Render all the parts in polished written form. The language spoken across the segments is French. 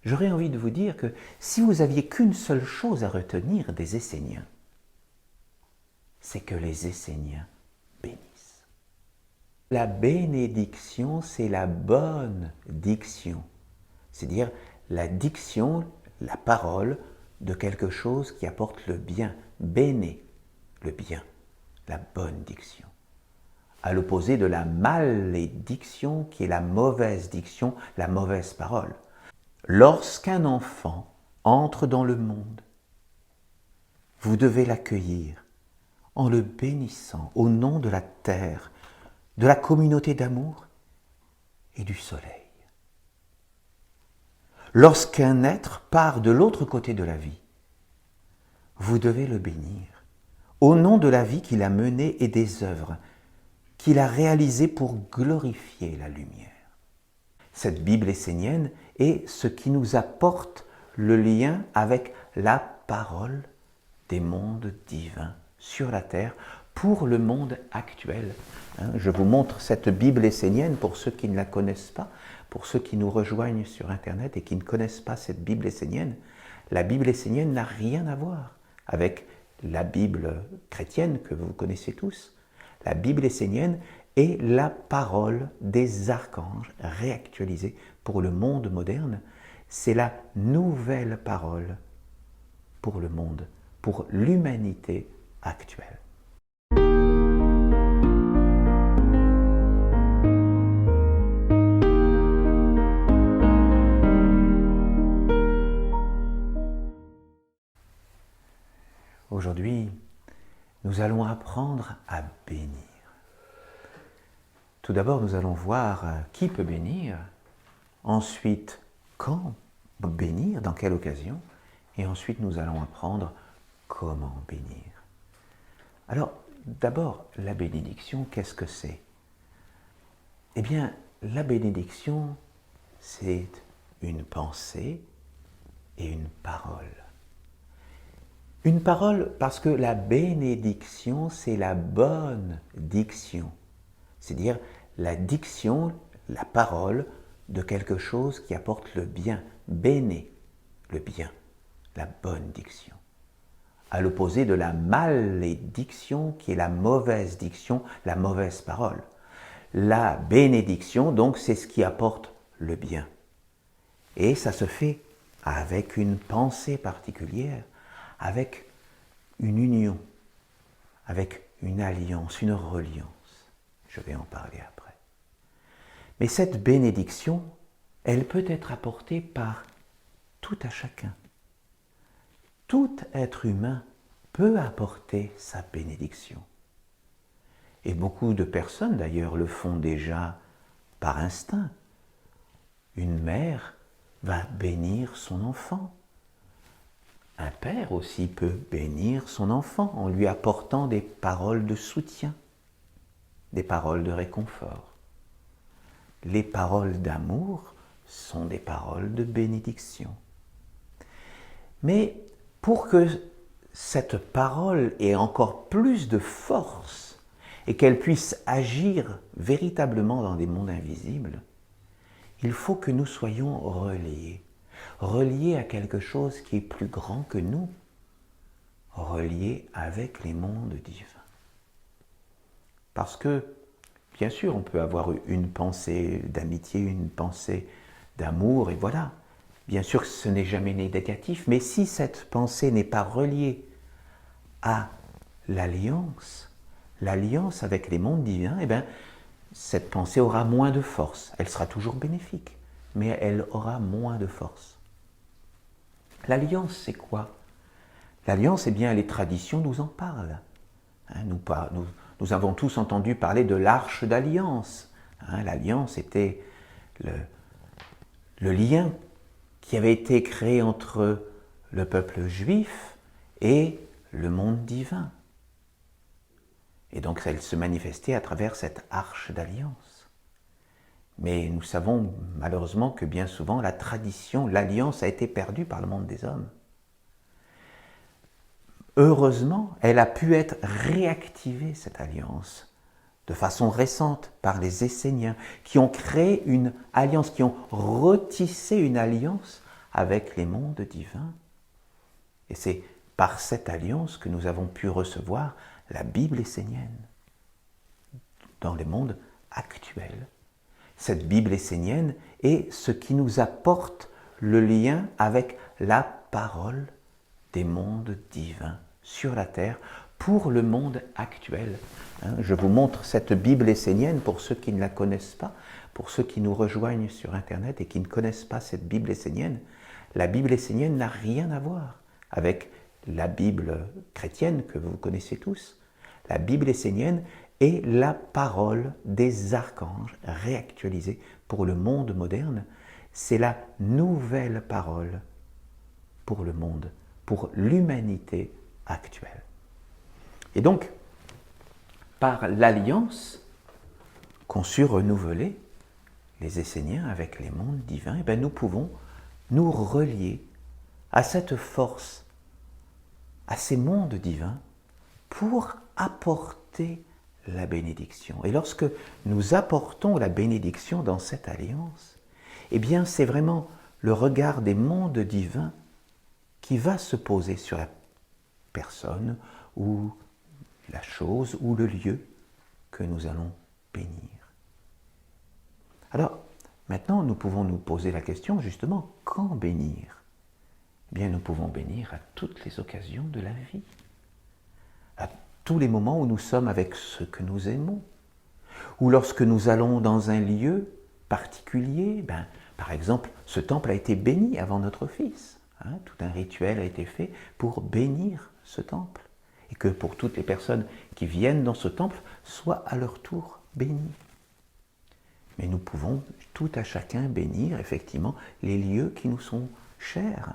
j'aurais envie de vous dire que si vous aviez qu'une seule chose à retenir des Esséniens, c'est que les Esséniens bénissent. La bénédiction, c'est la bonne diction, c'est-à-dire la diction, la parole de quelque chose qui apporte le bien, béné, le bien, la bonne diction. À l'opposé de la malédiction qui est la mauvaise diction, la mauvaise parole. Lorsqu'un enfant entre dans le monde, vous devez l'accueillir en le bénissant au nom de la terre, de la communauté d'amour et du soleil. Lorsqu'un être part de l'autre côté de la vie, vous devez le bénir au nom de la vie qu'il a menée et des œuvres qu'il a réalisées pour glorifier la lumière. Cette Bible essénienne est ce qui nous apporte le lien avec la parole des mondes divins sur la terre pour le monde actuel. Je vous montre cette Bible essénienne pour ceux qui ne la connaissent pas, pour ceux qui nous rejoignent sur Internet et qui ne connaissent pas cette Bible essénienne. La Bible essénienne n'a rien à voir avec la Bible chrétienne que vous connaissez tous. La Bible essénienne est la parole des archanges réactualisée pour le monde moderne. C'est la nouvelle parole pour le monde, pour l'humanité actuelle. Aujourd'hui, nous allons apprendre à bénir. Tout d'abord, nous allons voir qui peut bénir, ensuite, quand bénir, dans quelle occasion, et ensuite nous allons apprendre comment bénir. Alors, d'abord, la bénédiction, qu'est-ce que c'est? Eh bien, la bénédiction, c'est une pensée et une parole. Une parole parce que la bénédiction, c'est la bonne diction, c'est-à-dire la diction, la parole de quelque chose qui apporte le bien, béné, le bien, la bonne diction. À l'opposé de la malédiction qui est la mauvaise diction, la mauvaise parole. La bénédiction, donc, c'est ce qui apporte le bien. Et ça se fait avec une pensée particulière, avec une union, avec une alliance, une reliance. Je vais en parler après. Mais cette bénédiction, elle peut être apportée par tout à chacun. Tout être humain peut apporter sa bénédiction. Et beaucoup de personnes d'ailleurs le font déjà par instinct. Une mère va bénir son enfant. Un père aussi peut bénir son enfant en lui apportant des paroles de soutien, des paroles de réconfort. Les paroles d'amour sont des paroles de bénédiction. Mais pour que cette parole ait encore plus de force et qu'elle puisse agir véritablement dans des mondes invisibles, il faut que nous soyons reliés à quelque chose qui est plus grand que nous, reliés avec les mondes divins. Parce que, bien sûr, on peut avoir une pensée d'amitié, une pensée d'amour, et voilà. Bien sûr que ce n'est jamais négatif, mais si cette pensée n'est pas reliée à l'alliance avec les mondes divins, eh bien, cette pensée aura moins de force. Elle sera toujours bénéfique, mais elle aura moins de force. L'alliance, c'est quoi? L'alliance, eh bien, les traditions nous en parlent. Nous avons tous entendu parler de l'arche d'alliance. L'alliance était le lien qui avait été créé entre le peuple juif et le monde divin. Et donc, elle se manifestait à travers cette arche d'alliance. Mais nous savons malheureusement que bien souvent, la tradition, l'alliance a été perdue par le monde des hommes. Heureusement, elle a pu être réactivée, cette alliance, de façon récente par les Esséniens, qui ont créé une alliance, qui ont retissé une alliance avec les mondes divins. Et c'est par cette alliance que nous avons pu recevoir la Bible essénienne dans les mondes actuels. Cette Bible essénienne est ce qui nous apporte le lien avec la parole des mondes divins sur la terre pour le monde actuel. Je vous montre cette Bible essénienne pour ceux qui ne la connaissent pas, pour ceux qui nous rejoignent sur Internet et qui ne connaissent pas cette Bible essénienne. La Bible essénienne n'a rien à voir avec la Bible chrétienne que vous connaissez tous. La Bible essénienne est la parole des archanges réactualisée pour le monde moderne. C'est la nouvelle parole pour le monde, pour l'humanité actuelle. Et donc, par l'alliance qu'ont su renouveler les Esséniens avec les mondes divins, nous pouvons nous relier à cette force, à ces mondes divins, pour apporter la bénédiction. Et lorsque nous apportons la bénédiction dans cette alliance, c'est vraiment le regard des mondes divins qui va se poser sur la personne ou la chose ou le lieu que nous allons bénir. Alors, maintenant, nous pouvons nous poser la question, justement, quand bénir ? Nous pouvons bénir à toutes les occasions de la vie, à tous les moments où nous sommes avec ceux que nous aimons, ou lorsque nous allons dans un lieu particulier, par exemple, ce temple a été béni avant notre fils. Tout un rituel a été fait pour bénir ce temple. Et que pour toutes les personnes qui viennent dans ce temple soient à leur tour bénies. Mais nous pouvons tout à chacun bénir effectivement les lieux qui nous sont chers.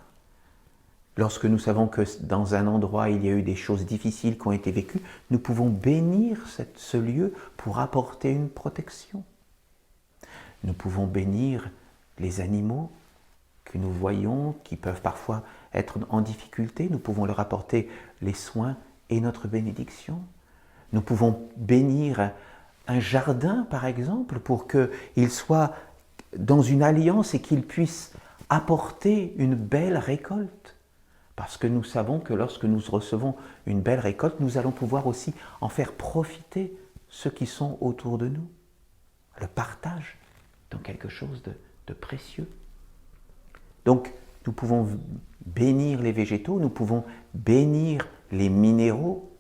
Lorsque nous savons que dans un endroit il y a eu des choses difficiles qui ont été vécues, nous pouvons bénir ce lieu pour apporter une protection. Nous pouvons bénir les animaux que nous voyons, qui peuvent parfois être en difficulté. Nous pouvons leur apporter les soins et notre bénédiction. Nous pouvons bénir un jardin, par exemple, pour qu'il soit dans une alliance et qu'il puisse apporter une belle récolte. Parce que nous savons que lorsque nous recevons une belle récolte, nous allons pouvoir aussi en faire profiter ceux qui sont autour de nous. Le partage dans quelque chose de précieux. Donc, nous pouvons bénir les végétaux, nous pouvons bénir les minéraux,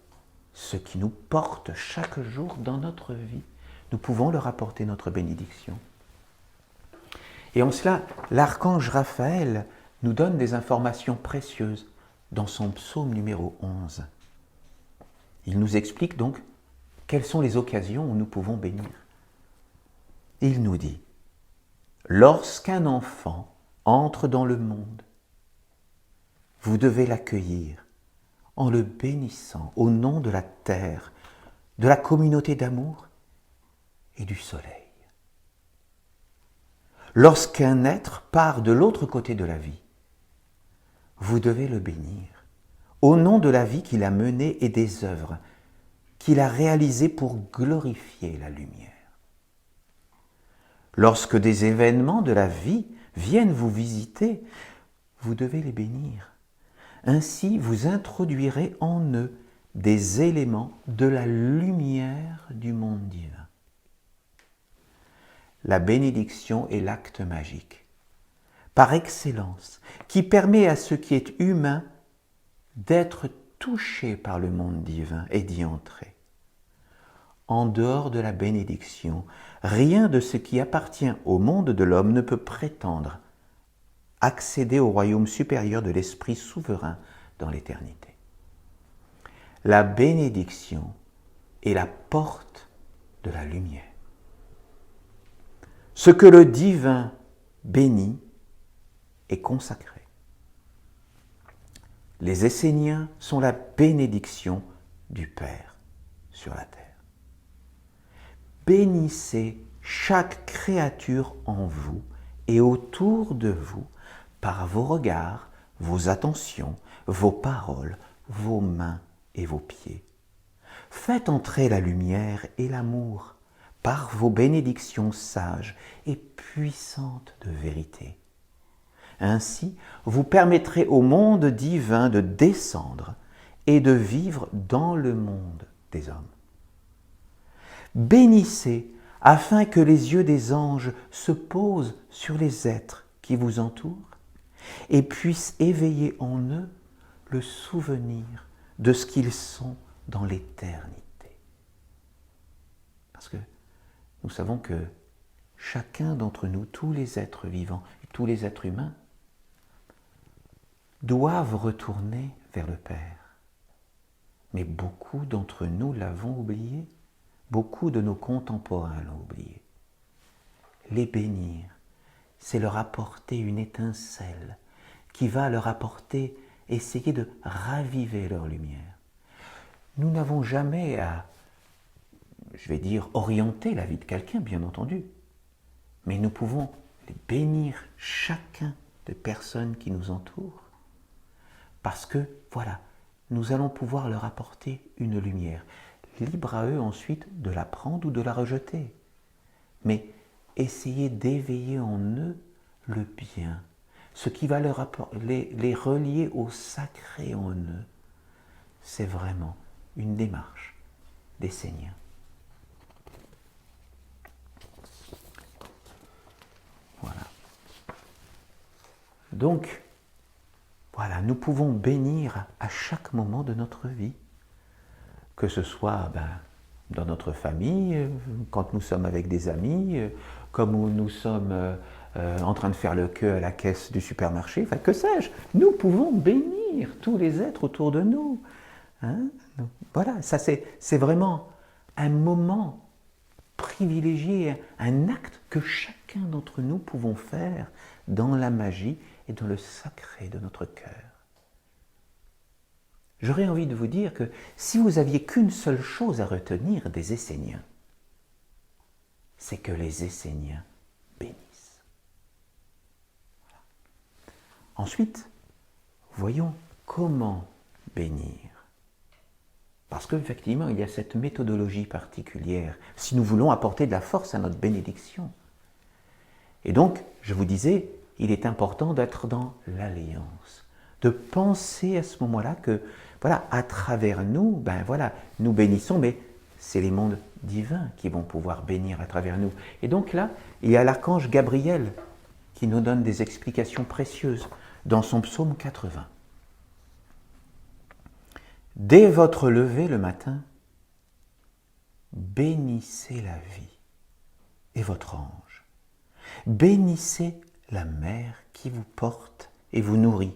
ce qui nous porte chaque jour dans notre vie. Nous pouvons leur apporter notre bénédiction. Et en cela, l'archange Raphaël nous donne des informations précieuses dans son psaume numéro 11. Il nous explique donc quelles sont les occasions où nous pouvons bénir. Il nous dit « Lorsqu'un enfant entre dans le monde, vous devez l'accueillir en le bénissant au nom de la terre, de la communauté d'amour et du soleil. Lorsqu'un être part de l'autre côté de la vie, vous devez le bénir au nom de la vie qu'il a menée et des œuvres qu'il a réalisées pour glorifier la lumière. Lorsque des événements de la vie viennent vous visiter, vous devez les bénir. Ainsi, vous introduirez en eux des éléments de la lumière du monde divin. La bénédiction est l'acte magique, par excellence, qui permet à ce qui est humain d'être touché par le monde divin et d'y entrer. En dehors de la bénédiction, rien de ce qui appartient au monde de l'homme ne peut prétendre accéder au royaume supérieur de l'Esprit souverain dans l'éternité. La bénédiction est la porte de la lumière. Ce que le divin bénit est consacré. Les Esséniens sont la bénédiction du Père sur la terre. Bénissez chaque créature en vous et autour de vous par vos regards, vos attentions, vos paroles, vos mains et vos pieds. Faites entrer la lumière et l'amour par vos bénédictions sages et puissantes de vérité. Ainsi, vous permettrez au monde divin de descendre et de vivre dans le monde des hommes. Bénissez afin que les yeux des anges se posent sur les êtres qui vous entourent et puissent éveiller en eux le souvenir de ce qu'ils sont dans l'éternité. Parce que nous savons que chacun d'entre nous, tous les êtres vivants et tous les êtres humains, doivent retourner vers le Père. Mais beaucoup d'entre nous l'avons oublié, beaucoup de nos contemporains l'ont oublié. Les bénir, c'est leur apporter une étincelle qui va leur apporter, essayer de raviver leur lumière. Nous n'avons jamais à, je vais dire, orienter la vie de quelqu'un, bien entendu. Mais nous pouvons les bénir chacun des personnes qui nous entourent. Parce que, voilà, nous allons pouvoir leur apporter une lumière. Libre à eux ensuite de la prendre ou de la rejeter. Mais essayer d'éveiller en eux le bien, ce qui va les relier au sacré en eux. C'est vraiment une démarche d'Essénien. Voilà. Donc, voilà, nous pouvons bénir à chaque moment de notre vie, que ce soit dans notre famille, quand nous sommes avec des amis, comme nous sommes en train de faire le queue à la caisse du supermarché, enfin que sais-je, nous pouvons bénir tous les êtres autour de nous. Hein? Voilà, ça c'est vraiment un moment privilégié, un acte que chacun d'entre nous pouvons faire dans la magie et dans le sacré de notre cœur. J'aurais envie de vous dire que si vous aviez qu'une seule chose à retenir des Esséniens, c'est que les Esséniens bénissent. Voilà. Ensuite, voyons comment bénir. Parce qu'effectivement, il y a cette méthodologie particulière, si nous voulons apporter de la force à notre bénédiction. Et donc, je vous disais, il est important d'être dans l'alliance, de penser à ce moment-là que, voilà, à travers nous, nous bénissons, mais c'est les mondes divins qui vont pouvoir bénir à travers nous. Et donc là, il y a l'archange Gabriel qui nous donne des explications précieuses dans son psaume 80. Dès votre lever le matin, bénissez la vie et votre ange. Bénissez la mère qui vous porte et vous nourrit.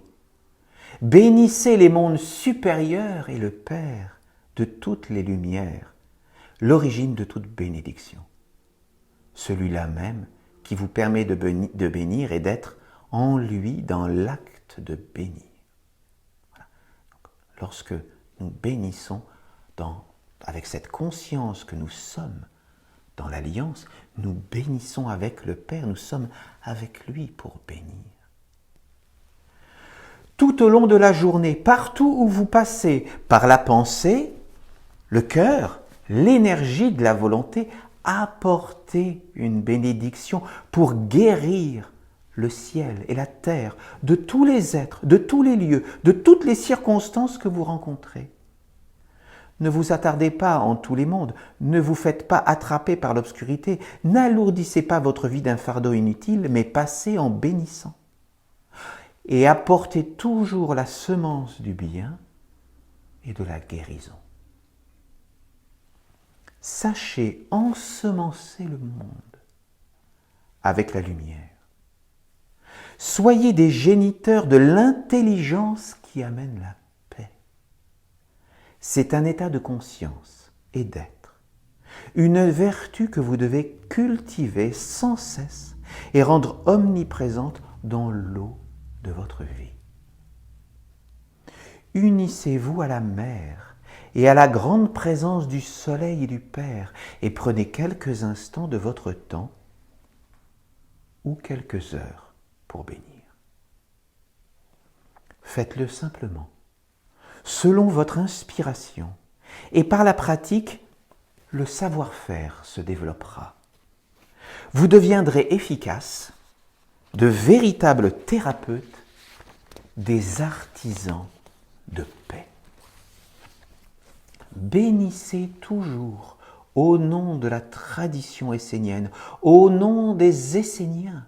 Bénissez les mondes supérieurs et le Père de toutes les lumières, l'origine de toute bénédiction. Celui-là même qui vous permet de bénir et d'être en lui dans l'acte de bénir. Voilà. Donc, lorsque nous bénissons avec cette conscience que nous sommes dans l'alliance, nous bénissons avec le Père, nous sommes avec lui pour bénir. Tout au long de la journée, partout où vous passez, par la pensée, le cœur, l'énergie de la volonté, apportez une bénédiction pour guérir le ciel et la terre de tous les êtres, de tous les lieux, de toutes les circonstances que vous rencontrez. Ne vous attardez pas en tous les mondes, ne vous faites pas attraper par l'obscurité, n'alourdissez pas votre vie d'un fardeau inutile, mais passez en bénissant. Et apportez toujours la semence du bien et de la guérison. Sachez ensemencer le monde avec la lumière. Soyez des géniteurs de l'intelligence qui amène la paix. C'est un état de conscience et d'être, une vertu que vous devez cultiver sans cesse et rendre omniprésente dans l'eau de votre vie. Unissez-vous à la mer et à la grande présence du soleil et du Père et prenez quelques instants de votre temps ou quelques heures pour bénir. Faites-le simplement, selon votre inspiration, et par la pratique, le savoir-faire se développera. Vous deviendrez efficace, de véritables thérapeutes, des artisans de paix. Bénissez toujours au nom de la tradition essénienne, au nom des Esséniens,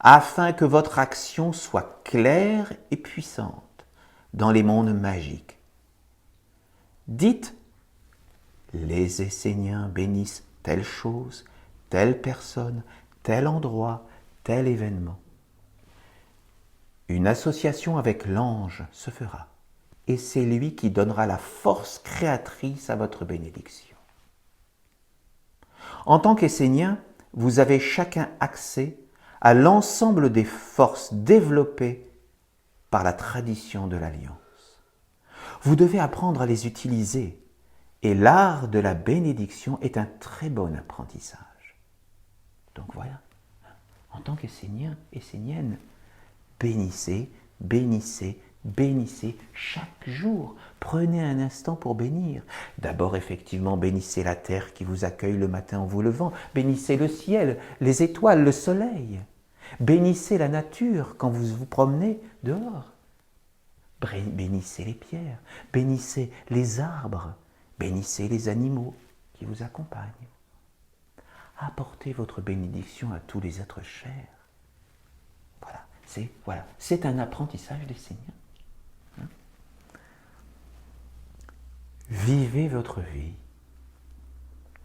afin que votre action soit claire et puissante dans les mondes magiques. Dites, les Esséniens bénissent telle chose, telle personne, tel endroit, tel événement. Une association avec l'ange se fera, et c'est lui qui donnera la force créatrice à votre bénédiction. En tant qu'Essénien, vous avez chacun accès à l'ensemble des forces développées par la tradition de l'Alliance. Vous devez apprendre à les utiliser, et l'art de la bénédiction est un très bon apprentissage. Donc voilà, en tant qu'Essénien, Essénienne, bénissez, bénissez, bénissez chaque jour. Prenez un instant pour bénir. D'abord, effectivement, bénissez la terre qui vous accueille le matin en vous levant. Bénissez le ciel, les étoiles, le soleil. Bénissez la nature quand vous vous promenez dehors. Bénissez les pierres, bénissez les arbres, bénissez les animaux qui vous accompagnent. Apportez votre bénédiction à tous les êtres chers. C'est un apprentissage des Seigneurs. Vivez votre vie.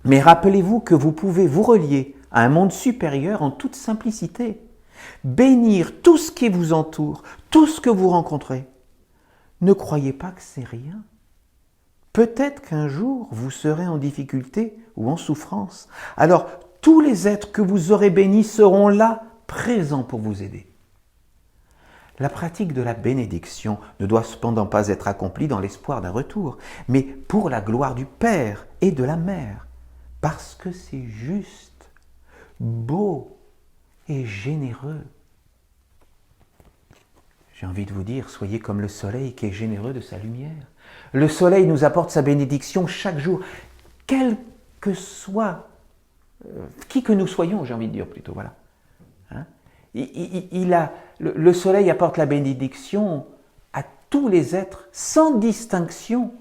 Mais rappelez-vous que vous pouvez vous relier à un monde supérieur en toute simplicité. Bénir tout ce qui vous entoure, tout ce que vous rencontrez. Ne croyez pas que c'est rien. Peut-être qu'un jour, vous serez en difficulté ou en souffrance. Alors, tous les êtres que vous aurez bénis seront là, présents pour vous aider. La pratique de la bénédiction ne doit cependant pas être accomplie dans l'espoir d'un retour, mais pour la gloire du Père et de la Mère, parce que c'est juste, beau et généreux. J'ai envie de vous dire, soyez comme le soleil qui est généreux de sa lumière. Le soleil nous apporte sa bénédiction chaque jour, quel que soit, qui que nous soyons, j'ai envie de dire plutôt, voilà. Le soleil apporte la bénédiction à tous les êtres, sans distinction.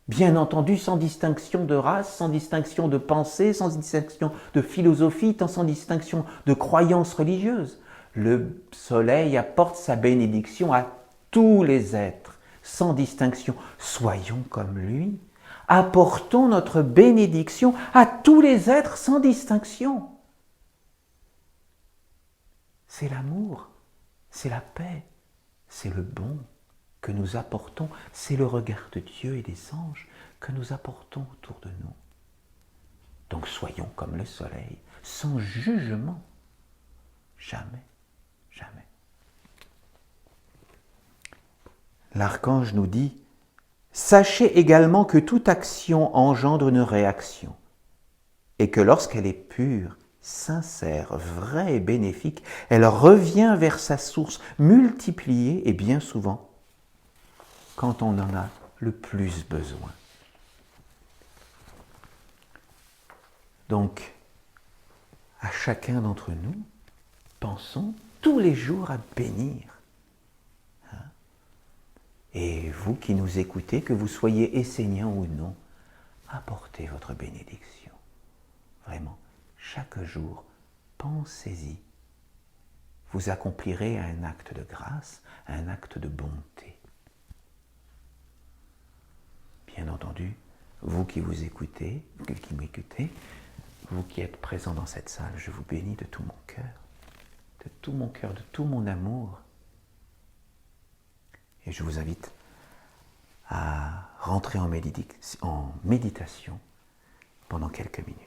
Bien entendu, sans distinction de race, sans distinction de pensée, sans distinction de philosophie, sans distinction de croyances religieuses. Le soleil apporte sa bénédiction à tous les êtres, sans distinction. Soyons comme lui. Apportons notre bénédiction à tous les êtres sans distinction. C'est l'amour, c'est la paix, c'est le bon que nous apportons, c'est le regard de Dieu et des anges que nous apportons autour de nous. Donc soyons comme le soleil, sans jugement, jamais, jamais. L'archange nous dit « Sachez également que toute action engendre une réaction, et que lorsqu'elle est pure, sincère, vraie et bénéfique, elle revient vers sa source multipliée et bien souvent quand on en a le plus besoin. » Donc, à chacun d'entre nous, pensons tous les jours à bénir. Et vous qui nous écoutez, que vous soyez esséniens ou non, apportez votre bénédiction. Vraiment. Chaque jour, pensez-y. Vous accomplirez un acte de grâce, un acte de bonté. Bien entendu, vous qui vous écoutez, qui m'écoutez, vous qui êtes présents dans cette salle, je vous bénis de tout mon cœur, de tout mon amour. Et je vous invite à rentrer en méditation pendant quelques minutes.